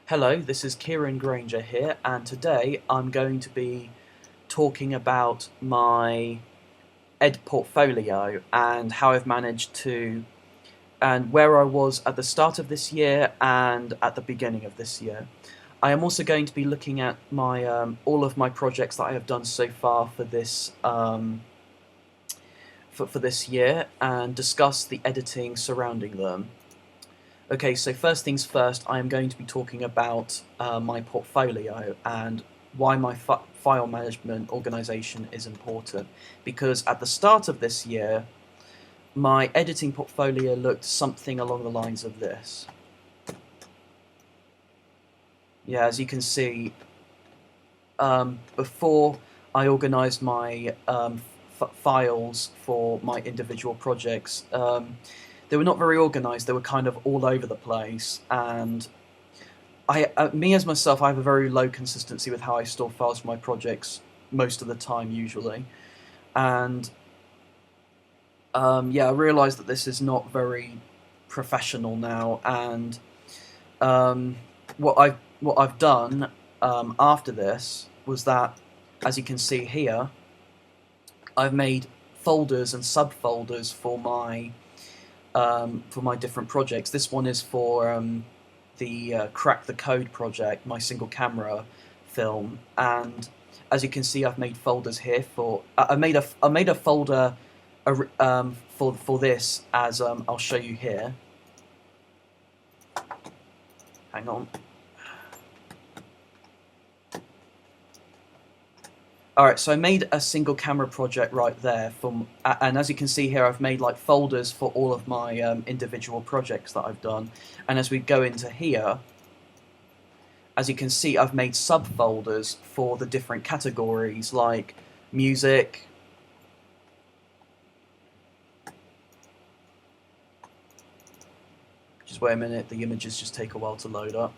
Hello, this is Kieran Granger here, and today I'm going to be talking about my ed portfolio and how I've managed to, and where I was at the start of this year and at the beginning of this year. I am also going to be looking at my all of my projects that I have done so far for this for this year and discuss the editing surrounding them. Okay, so first things first, I am going to be talking about my portfolio and why my file management organization is important. Because at the start of this year, my editing portfolio looked something along the lines of this. Yeah, as you can see, before I organized my files for my individual projects, they were not very organized. They were kind of all over the place, and me as myself, I have a very low consistency with how I store files for my projects most of the time, usually, and yeah, I realised that this is not very professional now, and um, what I've done after this was that, as you can see here, I've made folders and subfolders for my different projects. This one is for the Crack the Code project, my single camera film, and as you can see, I've made folders here for. I made a folder for this, as I'll show you here. Hang on. Alright, so I made a single camera project right there, and as you can see here, I've made like folders for all of my individual projects that I've done. And as we go into here, as you can see, I've made subfolders for the different categories, like music, just wait a minute, the images just take a while to load up.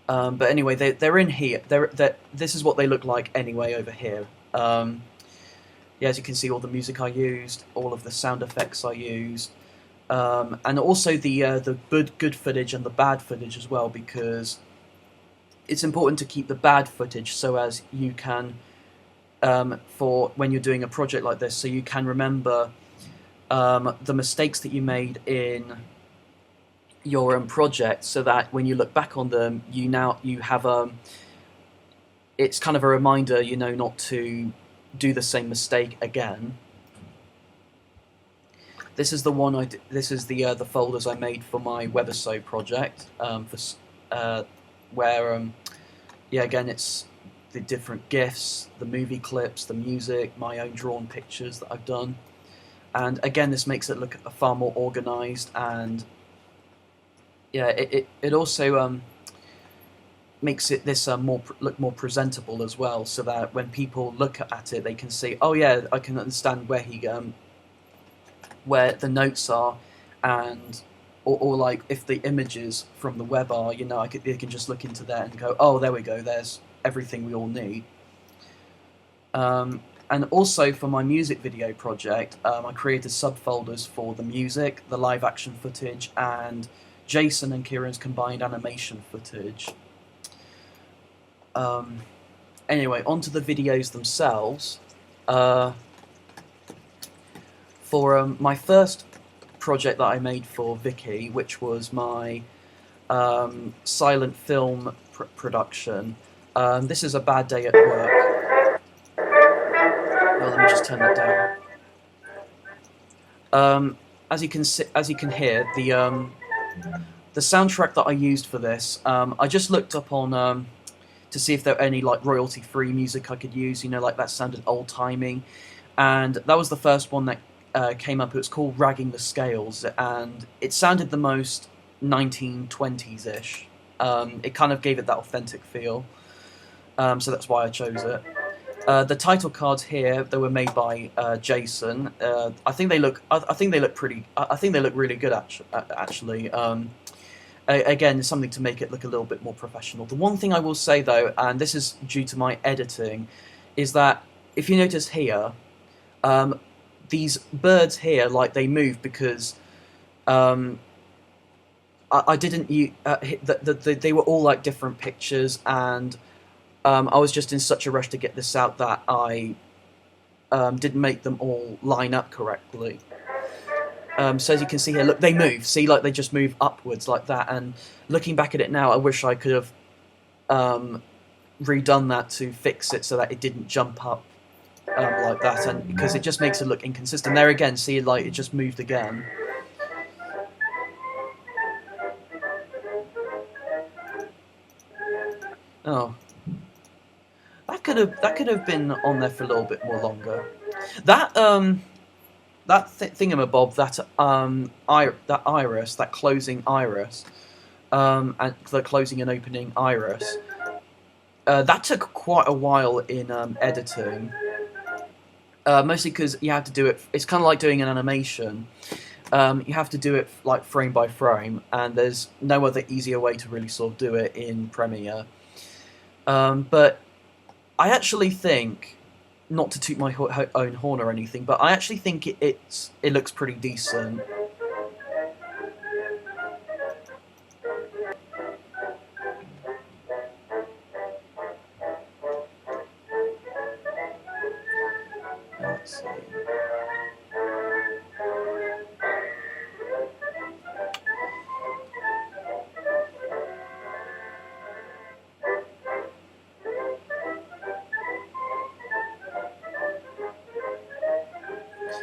But anyway, they're in here. This is what they look like anyway over here. Yeah, as you can see, all the music I used, all of the sound effects I used, and also the good footage and the bad footage as well, because it's important to keep the bad footage so as you can, for when you're doing a project like this, so you can remember the mistakes that you made in your project, so that when you look back on them, you have it's kind of a reminder, not to do the same mistake again. This is the one this is the folders I made for my Webisode project, where yeah, again, it's the different GIFs, the movie clips, the music, my own drawn pictures that I've done, and again, this makes it look far more organized, and yeah, it also makes it look more presentable as well, so that when people look at it, they can see, oh yeah, I can understand where the notes are, and or like if the images from the web are, they can just look into there and go, oh, there we go, there's everything we all need. And also for my music video project, I created subfolders for the music, the live action footage, and Jason and Kieran's combined animation footage. Anyway, onto the videos themselves. For my first project that I made for Vicky, which was my silent film production, this is a bad day at work. Well, let me just turn that down. As you can hear, the soundtrack that I used for this, I just looked up on to see if there were any like royalty-free music I could use, like that sounded old-timey, and that was the first one that came up. It was called Ragging the Scales, and it sounded the most 1920s-ish. It kind of gave it that authentic feel, so that's why I chose it. The title cards here, they were made by Jason. I think they look. I think they look pretty. I think they look really good, actually. Again, something to make it look a little bit more professional. The one thing I will say though, and this is due to my editing, is that if you notice here, these birds here, like, they move because I didn't they were all like different pictures, and I was just in such a rush to get this out that I didn't make them all line up correctly. So as you can see here, look, they move. See, like they just move upwards like that. And looking back at it now, I wish I could have um, redone that to fix it so that it didn't jump up like that, and because it just makes it look inconsistent. There again, see, like it just moved again. Oh, that could have been on there for a little bit more longer. That thingamabob, that iris, that closing iris, and the closing and opening iris, that took quite a while in editing. Mostly because you have to do it. It's kind of like doing an animation. You have to do it like frame by frame, and there's no other easier way to really sort of do it in Premiere. But I actually think, not to toot my own horn or anything, but I actually think it looks pretty decent. Let's see.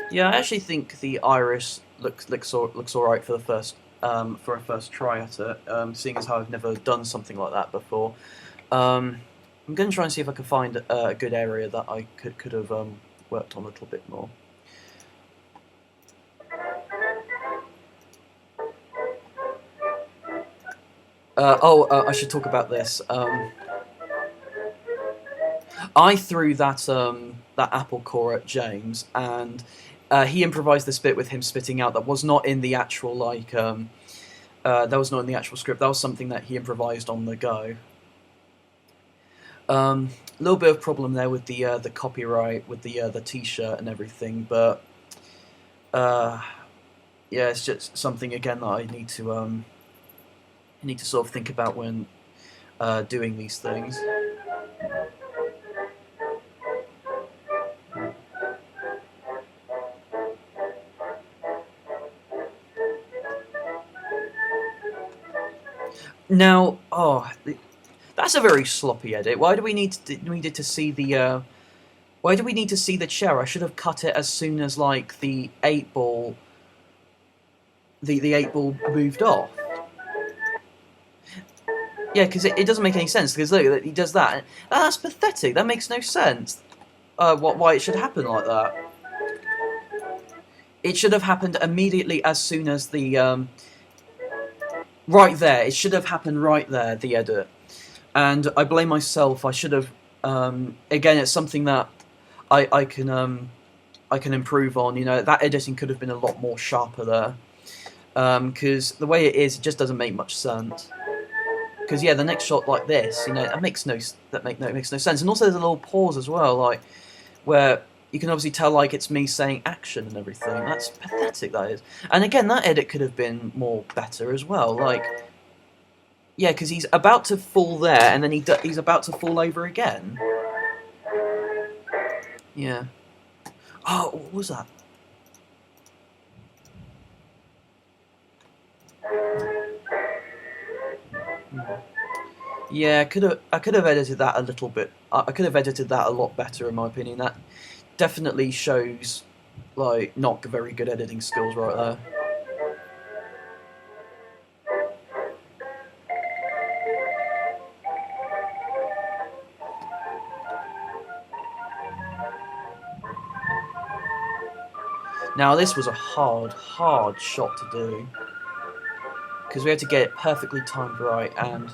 Yeah, I actually think the iris looks all right for the first for a first try at it. Seeing as how I've never done something like that before, I'm going to try and see if I can find a good area that I could have worked on a little bit more. I should talk about this. I threw that apple core at James, and he improvised this bit with him spitting out that was not in the actual that was not in the actual script. That was something that he improvised on the go. A little bit of problem there with the copyright with the T-shirt and everything, but yeah, it's just something again that I need to sort of think about when doing these things. Now, that's a very sloppy edit. Why do we need to see the? Why do we need to see the chair? I should have cut it as soon as like the 8-ball. The 8-ball moved off. Yeah, because it doesn't make any sense. Because look, he does that. That's pathetic. That makes no sense. Why it should happen like that? It should have happened immediately as soon as the right there. It should have happened right there. The edit, and I blame myself. I should have. Again, it's something that I can improve on. You know, that editing could have been a lot more sharper there. Because the way it is, it just doesn't make much sense. Because yeah, the next shot like this, you know, that makes no sense. And also, there's a little pause as well, like where you can obviously tell like it's me saying action and everything. That's pathetic. That is. And again, that edit could have been more better as well. Like yeah, because he's about to fall there, and then he's about to fall over again. Yeah. Oh, what was that? Yeah, I could have edited that a little bit. I could have edited that a lot better, in my opinion. That definitely shows like not very good editing skills right there. Now this was a hard shot to do because we had to get it perfectly timed right, and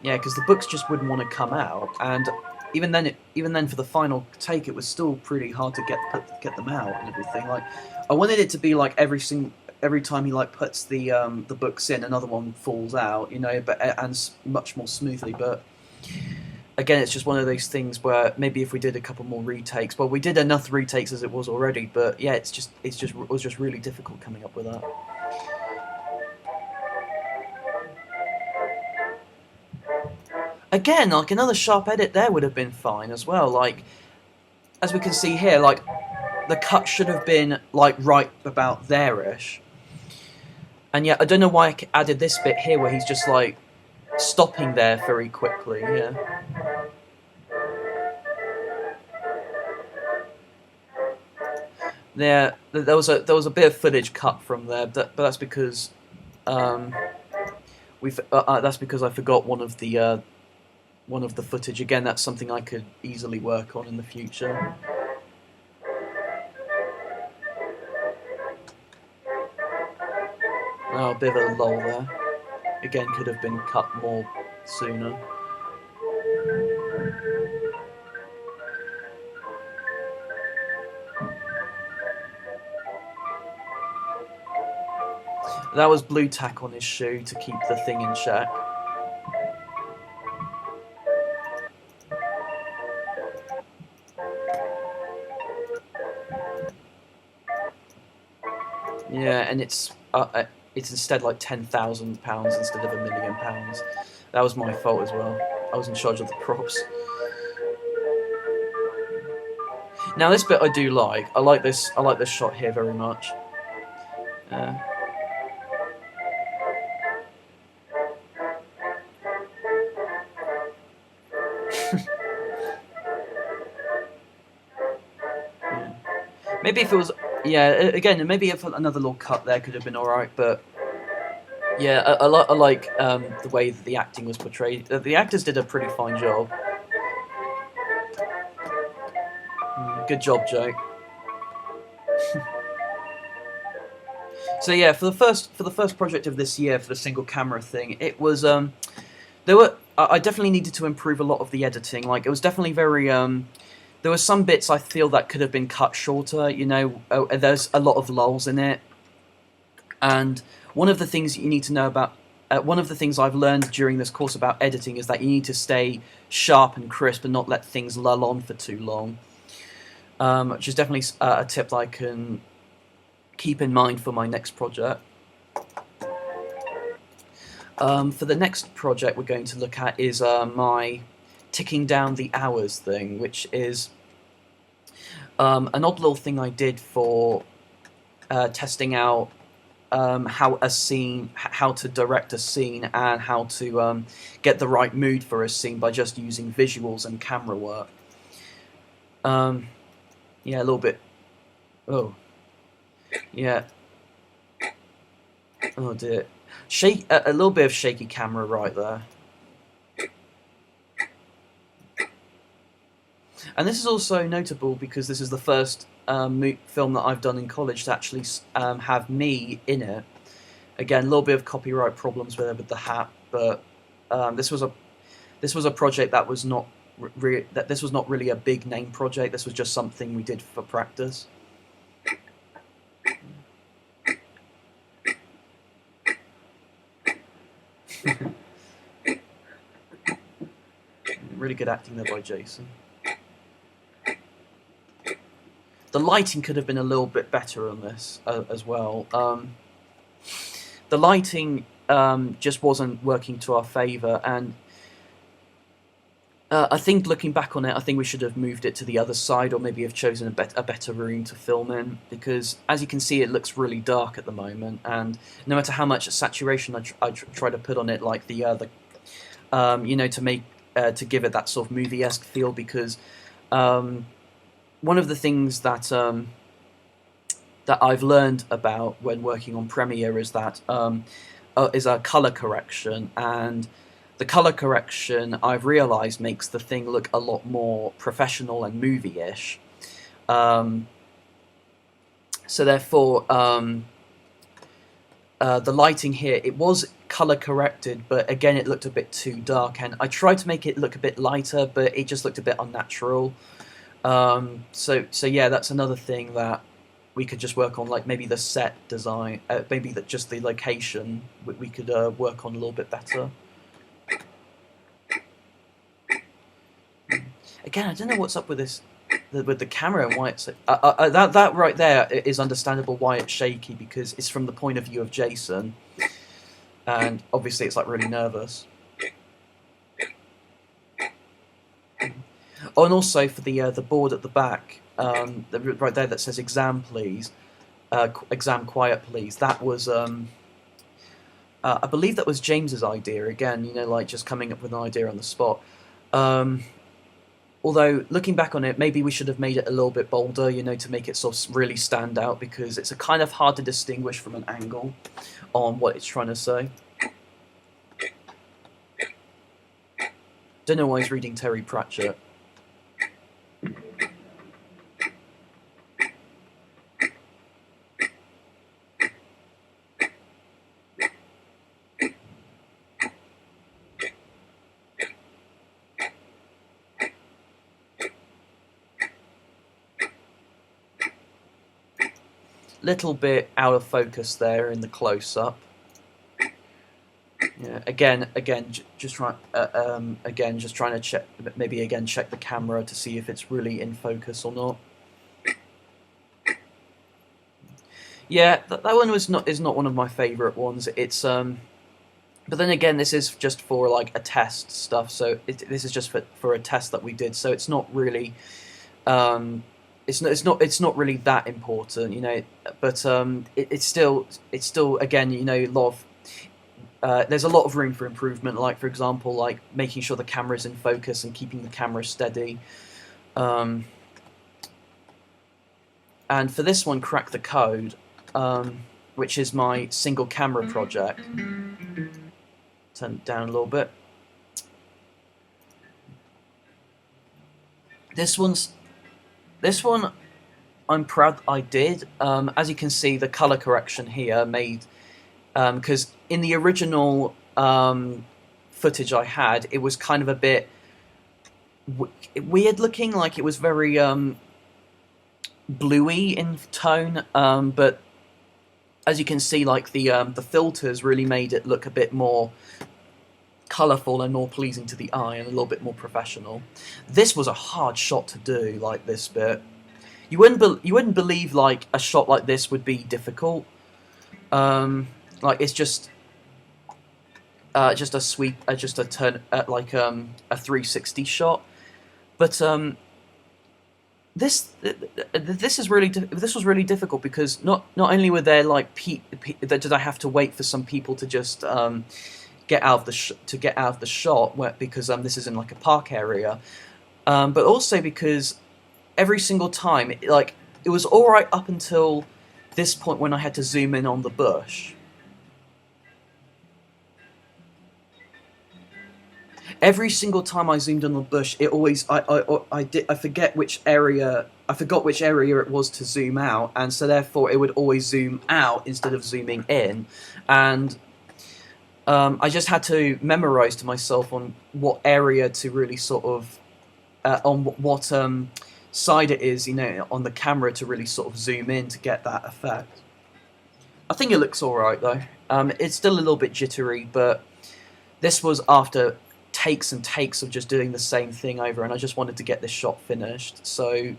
yeah, because the books just wouldn't want to come out, and even then, for the final take, it was still pretty hard to get them out and everything. Like, I wanted it to be like every time he like puts the books in, another one falls out, you know, but and much more smoothly. But again, it's just one of those things where maybe if we did a couple more retakes, well, we did enough retakes as it was already, but yeah, it was just really difficult coming up with that. Again, like another sharp edit there would have been fine as well. Like, as we can see here, like the cut should have been like right about there-ish. And yet, I don't know why I added this bit here where he's just like stopping there very quickly. Yeah. There was a bit of footage cut from there, but that's because that's because I forgot one of the footage. Again, that's something I could easily work on in the future. Oh, a bit of a lull there. Again, could have been cut more sooner. That was blue tack on his shoe to keep the thing in check. Yeah, and it's instead like £10,000 instead of £1 million. That was my fault as well. I was in charge of the props. Now this bit I do like. I like this shot here very much. Yeah. Maybe if it was, yeah, again, maybe if another little cut there could have been alright, but yeah, I like the way that the acting was portrayed. The actors did a pretty fine job. Good job, Joe. So yeah, for the first project of this year, for the single camera thing, it was I definitely needed to improve a lot of the editing. Like, it was definitely very there were some bits I feel that could have been cut shorter. You know, there's a lot of lulls in it, and one of the things you need to know about. One of the things I've learned during this course about editing is that you need to stay sharp and crisp and not let things lull on for too long, which is definitely a tip that I can keep in mind for my next project. For the next project we're going to look at is my ticking down the hours thing, which is an odd little thing I did for testing out how to direct a scene and how to get the right mood for a scene by just using visuals and camera work. Yeah, a little bit. Oh, yeah. Oh dear. A little bit of shaky camera right there. And this is also notable because this is the first film that I've done in college to actually have me in it. Again, a little bit of copyright problems with the hat, but this was a project that was not this was not really a big name project. This was just something we did for practice. Really good acting there by Jason. The lighting could have been a little bit better on this as well. The lighting just wasn't working to our favour, and I think looking back on it, I think we should have moved it to the other side, or maybe have chosen a better room to film in, because as you can see, it looks really dark at the moment, and no matter how much saturation I try to put on it, like you know, to give it that sort of movie-esque feel, because one of the things that I've learned about when working on Premiere is that is a color correction, and the color correction I've realised makes the thing look a lot more professional and movie-ish. So therefore, the lighting here, it was color corrected, but again it looked a bit too dark, and I tried to make it look a bit lighter, but it just looked a bit unnatural. So yeah, that's another thing that we could just work on, like maybe the set design, maybe just the location we could work on a little bit better. Again, I don't know what's up with this, with the camera, and why it's that right there is understandable why it's shaky, because it's from the point of view of Jason, and obviously it's like really nervous. Oh, and also for the board at the back, right there that says "exam, please," exam quiet, please. That was I believe that was James's idea again. You know, like just coming up with an idea on the spot. Although looking back on it, maybe we should have made it a little bit bolder, you know, to make it sort of really stand out, because it's a kind of hard to distinguish from an angle on what it's trying to say. Don't know why he's reading Terry Pratchett. Little bit out of focus there in the close-up. Yeah, just trying to check, maybe again check the camera to see if it's really in focus or not. Yeah, that one is not one of my favourite ones. It's but then again, this is just for like a test stuff. So this is just for a test that we did. So it's not really it's not really that important, you know. But it's still again, you know, a lot of there's a lot of room for improvement. Like for example, like making sure the camera's in focus and keeping the camera steady. And for this one, Crack the Code, which is my single camera project. Turn it down a little bit. This one, I'm proud I did. As you can see, the color correction here made, because in the original footage I had, it was kind of a bit weird looking, like it was very bluey in tone, but as you can see, like the filters really made it look a bit more colourful and more pleasing to the eye and a little bit more professional. This was a hard shot to do, like this bit. You wouldn't believe like a shot like this would be difficult. Like it's just a sweep, just a turn, like a 360 shot. But this was really difficult because not only were there like did I have to wait for some people to just get out of the shot because this is in like a park area, but also because every single time it was all right up until this point when I had to zoom in on the bush. Every single time I zoomed on the bush, it always I forgot which area it was to zoom out, and so therefore it would always zoom out instead of zooming in, and I just had to memorize to myself on what area to really sort of on what side it is, you know, on the camera to really sort of zoom in to get that effect. I think it looks all right though. It's still a little bit jittery, but this was after takes and takes of just doing the same thing over, and I just wanted to get this shot finished, so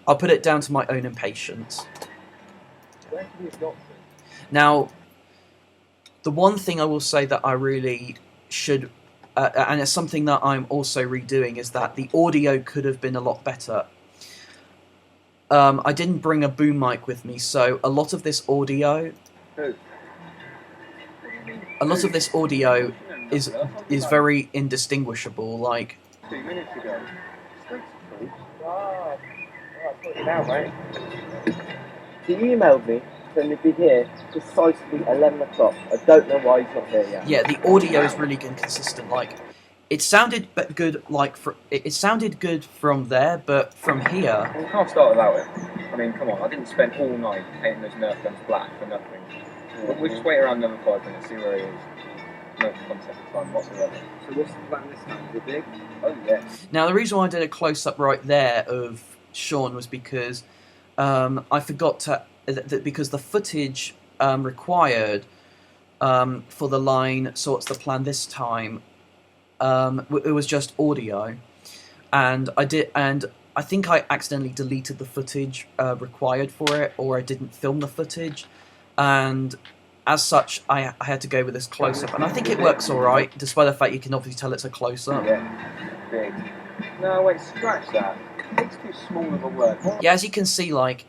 I'll put it down to my own impatience. Where can you got to? Now, the one thing I will say that I really should, and it's something that I'm also redoing, is that the audio could have been a lot better. I didn't bring a boom mic with me, so a lot of this audio is very indistinguishable. Like 2 minutes ago. Ah, I got you now, mate. He emailed me saying he'd be here precisely 11 o'clock. I don't know why he's not here yet. Yeah, the audio is really inconsistent. Like, it sounded good. Like, it sounded good from there, but from here, We can't start without it. I mean, come on. I didn't spend all night painting those Nerf guns black for nothing. We'll just wait around another 5 minutes, see where he is. No concept of time whatsoever. So what's the plan this time? Is it big? Oh yeah. Now, the reason why I did a close-up right there of Sean was because I forgot to... because the footage required for the line, so what's the plan this time, it was just audio. And I think I accidentally deleted the footage required for it, or I didn't film the footage. And as such, I had to go with this close-up, and I think it works all right, despite the fact you can obviously tell it's a close-up. Yeah, big. No, wait, scratch that. It's too small of a word. Yeah, as you can see, like,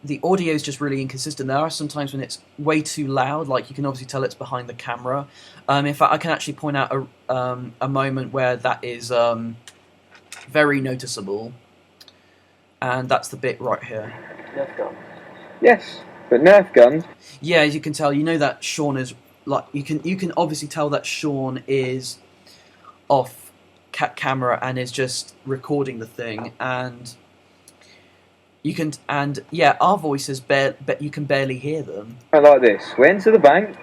the audio is just really inconsistent. There are some times when it's way too loud, like you can obviously tell it's behind the camera. In fact, I can actually point out a moment where that is very noticeable, and that's the bit right here. Nerf guns. Yes, but Nerf guns. Yeah, as you can tell, you know that Sean is like you can obviously tell that Sean is off camera and is just recording the thing, and you can yeah, our voices you can barely hear them. I like this. Went to the bank,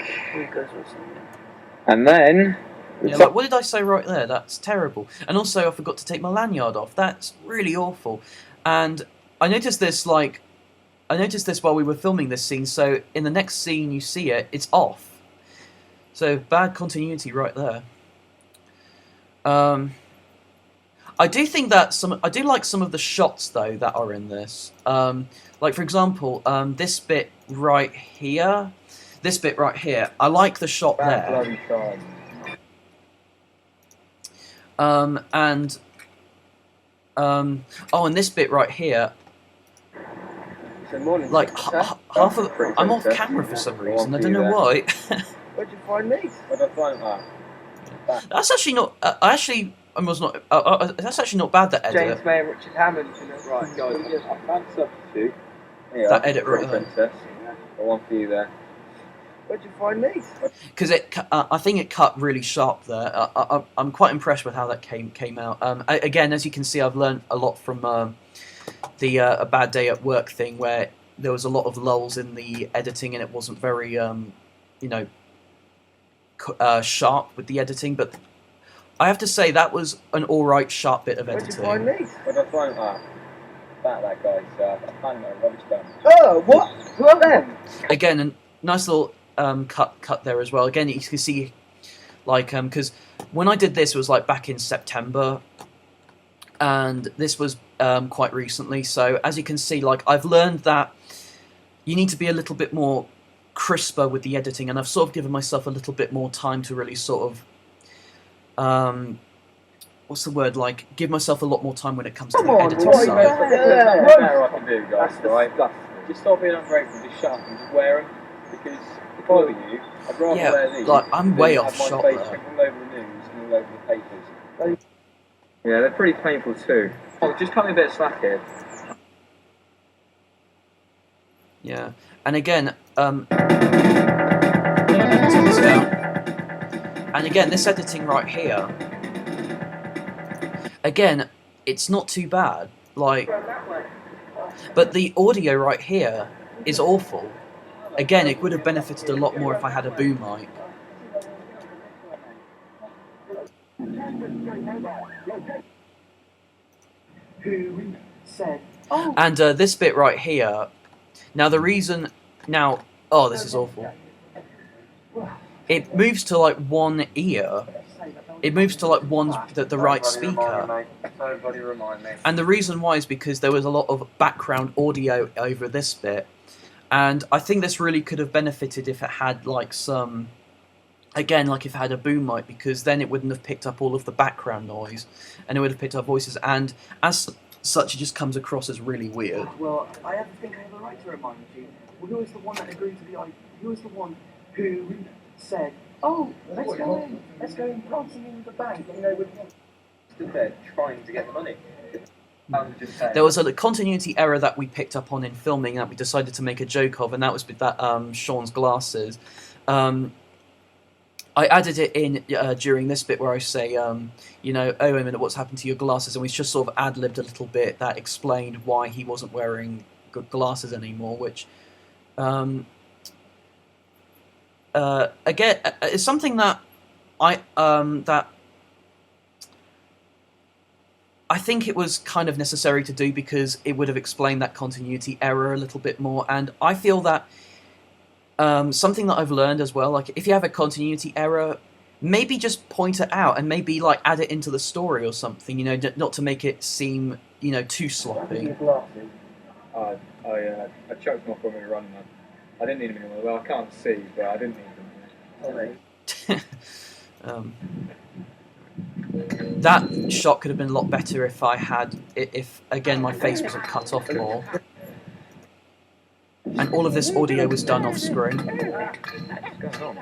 and then. Yeah, like, what did I say right there? That's terrible. And also, I forgot to take my lanyard off. That's really awful. And I noticed this while we were filming this scene. So in the next scene, you see it's off. So bad continuity right there. I do think that I do like some of the shots though that are in this. Like for example, this bit right here. I like the shot there. Bloody shot. And this bit right here, like half of I'm off camera for some reason. I don't know why. Where'd you find me? Where'd I find that? That's actually not. I was not. That's actually not bad. That edit. James May and Richard Hammond. Right, guys. I found a substitute. That edit right there. Princess. Got one for you there. Where'd you find me? Because I think it cut really sharp there. I'm quite impressed with how that came out. Again, as you can see, I've learned a lot from the A Bad Day at Work thing, where there was a lot of lulls in the editing and it wasn't very, sharp with the editing. But I have to say that was an alright sharp bit of editing. Where'd you find me? Where'd I find that guy's I found him at a rubbish dump. Oh, what? Who are them? Again, a nice little cut there as well. Again, you can see, like, because when I did this, it was like back in September, and this was quite recently. So as you can see, like, I've learned that you need to be a little bit more crisper with the editing, and I've sort of given myself a little bit more time to really sort of what's the word, like, give myself a lot more time when it comes to the editing What side. I can do, guys, right? Just stop being ungrateful, just shut up and just wear them, because if I were you, I'd rather wear these. Like, I'm way than off have shot my face there. all over the news and all over the papers. Yeah, they're pretty painful too. Oh, just cut me a bit of slack here. Yeah, and again, turn this down. And again, this editing right here, again, it's not too bad. Like, but the audio right here is awful. Again, it would have benefited a lot more if I had a boom mic. Who said? And this bit right here. Now the reason. Oh, this is awful. It moves to like one ear. It moves to like the right speaker. Nobody remind me. And the reason why is because there was a lot of background audio over this bit. And I think this really could have benefited if it had like some, again, like if it had a boom mic, because then it wouldn't have picked up all of the background noise, and it would have picked up voices, and as such it just comes across as really weird. Well, I think I have a right to remind you. Well, who was the one that agreed to the idea? Who was the one who said, "Oh, let's go in prancing in the bank"? You know, Stood there trying to get the money. There was a continuity error that we picked up on in filming that we decided to make a joke of, and that was with that Sean's glasses. I added it in during this bit where I say, oh, wait a minute, what's happened to your glasses? And we just sort of ad-libbed a little bit that explained why he wasn't wearing good glasses anymore, which, again, is something that I think it was kind of necessary to do, because it would have explained that continuity error a little bit more, and I feel that something that I've learned as well, like if you have a continuity error, maybe just point it out and maybe like add it into the story or something, not to make it seem, too sloppy. I chucked them off when we were running them. I didn't need them anymore. Well, I can't see, but I didn't need them. um, that shot could have been a lot better if I had, if again my face wasn't cut off more. And all of this audio was done off screen. What's going on?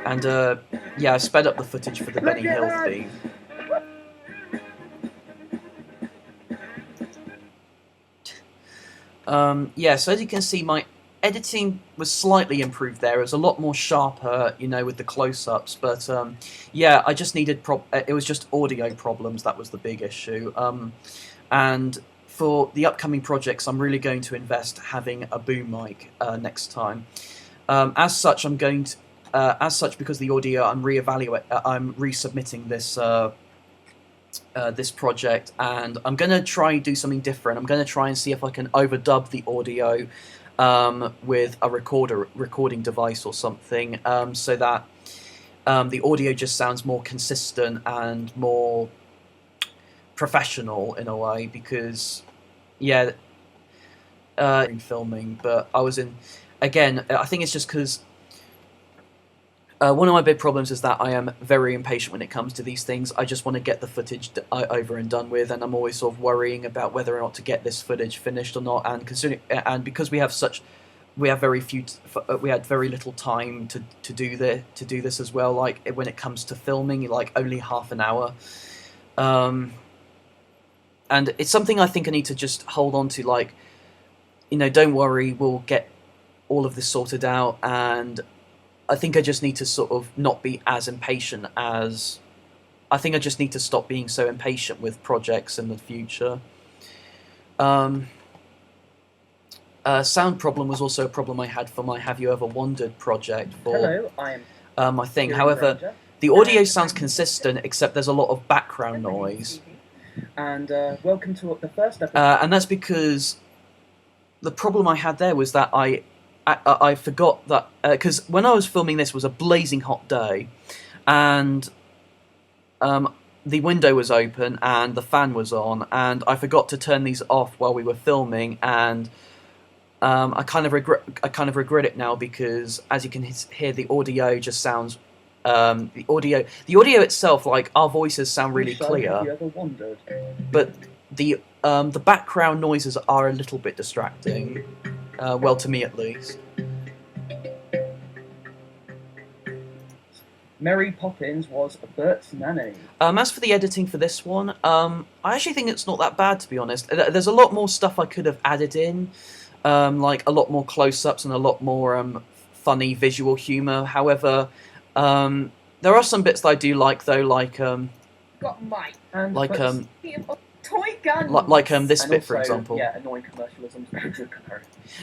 And yeah, I sped up the footage for the Benny Hill theme. Yeah, so as you can see, my editing was slightly improved there. It was a lot more sharper, you know, with the close-ups. But yeah, I just needed it was just audio problems that was the big issue. And for the upcoming projects, I'm really going to invest having a boom mic next time. As such, I'm going to, because the audio, I'm resubmitting this. This project, and I'm going to try and do something different. I'm going to try and see if I can overdub the audio with a recording device or something, so that the audio just sounds more consistent and more professional in a way, because yeah, in filming, but I was in, again, I think it's just because one of my big problems is that I am very impatient when it comes to these things. I just want to get the footage over and done with, and I'm always sort of worrying about whether or not to get this footage finished or not. And because we had very little time to do this as well. Like when it comes to filming, like only half an hour, and it's something I think I need to just hold on to. Like, you know, don't worry, we'll get all of this sorted out, and I think I just need to sort of not be as impatient as... I think I just need to stop being so impatient with projects in the future. Sound problem was also a problem I had for my Have You Ever Wondered project. Hello, I am... my thing. However, the audio sounds consistent, except there's a lot of background noise. And welcome to the first episode. And that's because the problem I had there was that I forgot that, because when I was filming this, it was a blazing hot day, and the window was open and the fan was on, and I forgot to turn these off while we were filming, and I kind of regret it now, because as you can hear, the audio just sounds the audio itself, like our voices sound really clear, Have you ever wondered? but the background noises are a little bit distracting. Well, to me at least. Mary Poppins was Bert's nanny. As for the editing for this one, I actually think it's not that bad, to be honest. There's a lot more stuff I could have added in, like a lot more close-ups and a lot more funny visual humour. However, there are some bits that I do like, though, like Got Mike. Toy gun. like this And bit, also, for example. Yeah, annoying commercialisms.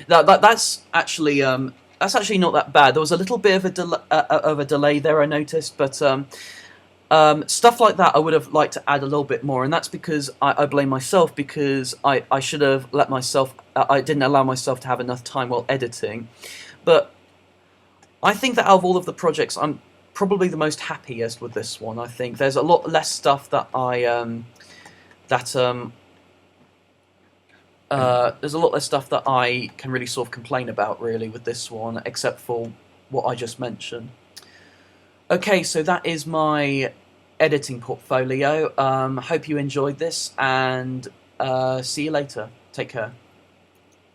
That's actually not that bad. There was a little bit of a delay there, I noticed, but stuff like that I would have liked to add a little bit more, and that's because I blame myself, because I should have let myself. I didn't allow myself to have enough time while editing. But I think that out of all of the projects, I'm probably the most happiest with this one. I think there's a lot less stuff that there's a lot less stuff that I can really sort of complain about, really, with this one, except for what I just mentioned. Okay, so that is my editing portfolio. Hope you enjoyed this, and see you later. Take care.